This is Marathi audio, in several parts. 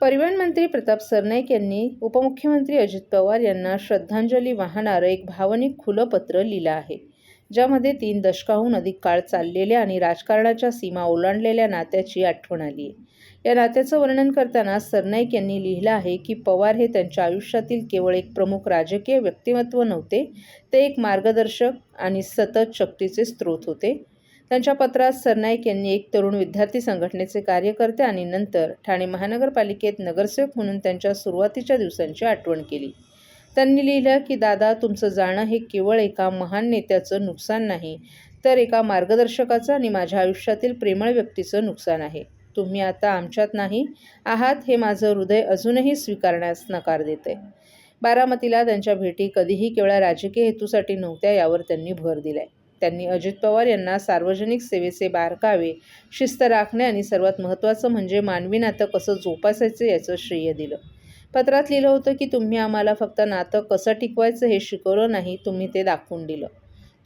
परिवहन मंत्री प्रताप सरनाईक यांनी उपमुख्यमंत्री अजित पवार यांना श्रद्धांजली वाहणारं एक भावनिक खुलं पत्र लिहिलं आहे, ज्यामध्ये 3 दशकाहून अधिक काळ चाललेल्या आणि राजकारणाच्या सीमा ओलांडलेल्या नात्याची आठवण आली आहे. या नात्याचं वर्णन करताना सरनाईक यांनी लिहिलं आहे की पवार हे त्यांच्या आयुष्यातील केवळ एक प्रमुख राजकीय व्यक्तिमत्व नव्हते, ते एक मार्गदर्शक आणि सतत शक्तीचे स्रोत होते. त्यांच्या पत्रात सरनाईक यांनी एक तरुण विद्यार्थी संघटनेचे कार्यकर्ते आणि नंतर ठाणे महानगरपालिकेत नगरसेवक म्हणून त्यांच्या सुरुवातीच्या दिवसांची आठवण केली. त्यांनी लिहिलं की दादा, तुमचं जाणं हे केवळ एका महान नेत्याचं नुकसान नाही, तर एका मार्गदर्शकाचं आणि माझ्या आयुष्यातील प्रेमळ व्यक्तीचं नुकसान आहे. तुम्ही आता आमच्यात नाही आहात हे माझं हृदय अजूनही स्वीकारण्यास नकार देतंय. बारामतीला त्यांच्या भेटी कधीही केवळ राजकीय हेतूसाठी नव्हत्या, यावर त्यांनी भर दिलाय. त्यांनी अजित पवार यांना सार्वजनिक सेवेचे बारकावे, शिस्त राखणे आणि सर्वात महत्त्वाचं म्हणजे मानवी नातं कसं जोपासायचं याचं श्रेय दिलं. पत्रात लिहिलं होतं की तुम्ही आम्हाला फक्त नातं कसं टिकवायचं हे शिकवलं नाही, तुम्ही ते दाखवून दिलं.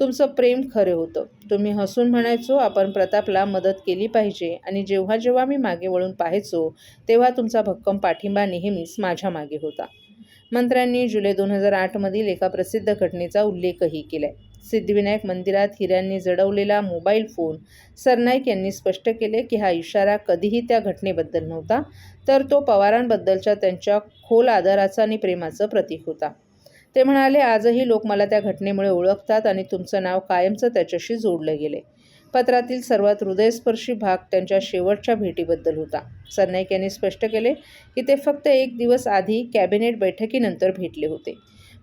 तुमचं प्रेम खरं होतं. तुम्ही हसून म्हणायचो आपण प्रतापला मदत केली पाहिजे आणि जेव्हा जेव्हा मी मागे वळून पाहायचो तेव्हा तुमचा भक्कम पाठिंबा नेहमीच माझ्या मागे होता. मंत्र्यांनी जुलै 2008 मधील एका प्रसिद्ध घटनेचा उल्लेखही केलाय. सिद्धिविनायक मंदिरात हिऱ्यांनी जडवलेला मोबाईल फोन. सरनाईक यांनी स्पष्ट केले की हा इशारा कधीही त्या घटनेबद्दल नव्हता, तर तो पवारांबद्दलच्या त्यांच्या खोल आदराचा आणि प्रेमाचं प्रतीक होता. ते म्हणाले, आजही लोक मला त्या घटनेमुळे ओळखतात आणि तुमचं नाव कायमचं त्याच्याशी जोडलं गेले. पत्रातील सर्वात हृदयस्पर्शी भाग त्यांच्या शेवटच्या भेटीबद्दल होता. सरनाईक यांनी स्पष्ट केले की ते फक्त 1 दिवस आधी कॅबिनेट बैठकीनंतर भेटले होते.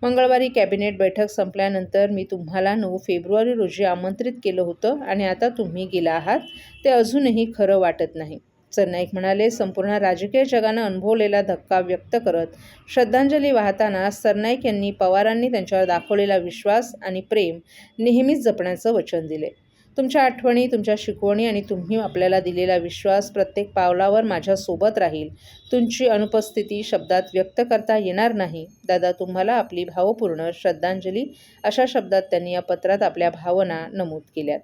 मंगळवारी कॅबिनेट बैठक संपल्यानंतर मी तुम्हाला 9 फेब्रुवारी रोजी आमंत्रित केलं होतं आणि आता तुम्ही गेला आहात, ते अजूनही खरं वाटत नाही. सरनाईक म्हणाले, संपूर्ण राजकीय जगानं अनुभवलेला धक्का व्यक्त करत श्रद्धांजली वाहताना सरनाईक यांनी पवारांनी त्यांच्यावर दाखवलेला विश्वास आणि प्रेम नेहमीच जपण्याचं वचन दिले. तुमच्या आठवणी, तुमच्या शिकवणी आणि तुम्ही आपल्याला दिलेला विश्वास प्रत्येक पावलावर माझ्यासोबत राहील. तुमची अनुपस्थिती शब्दात व्यक्त करता येणार नाही. दादा, तुम्हाला आपली भावपूर्ण श्रद्धांजली, अशा शब्दात त्यांनी या पत्रात आपल्या भावना नमूद केल्यात.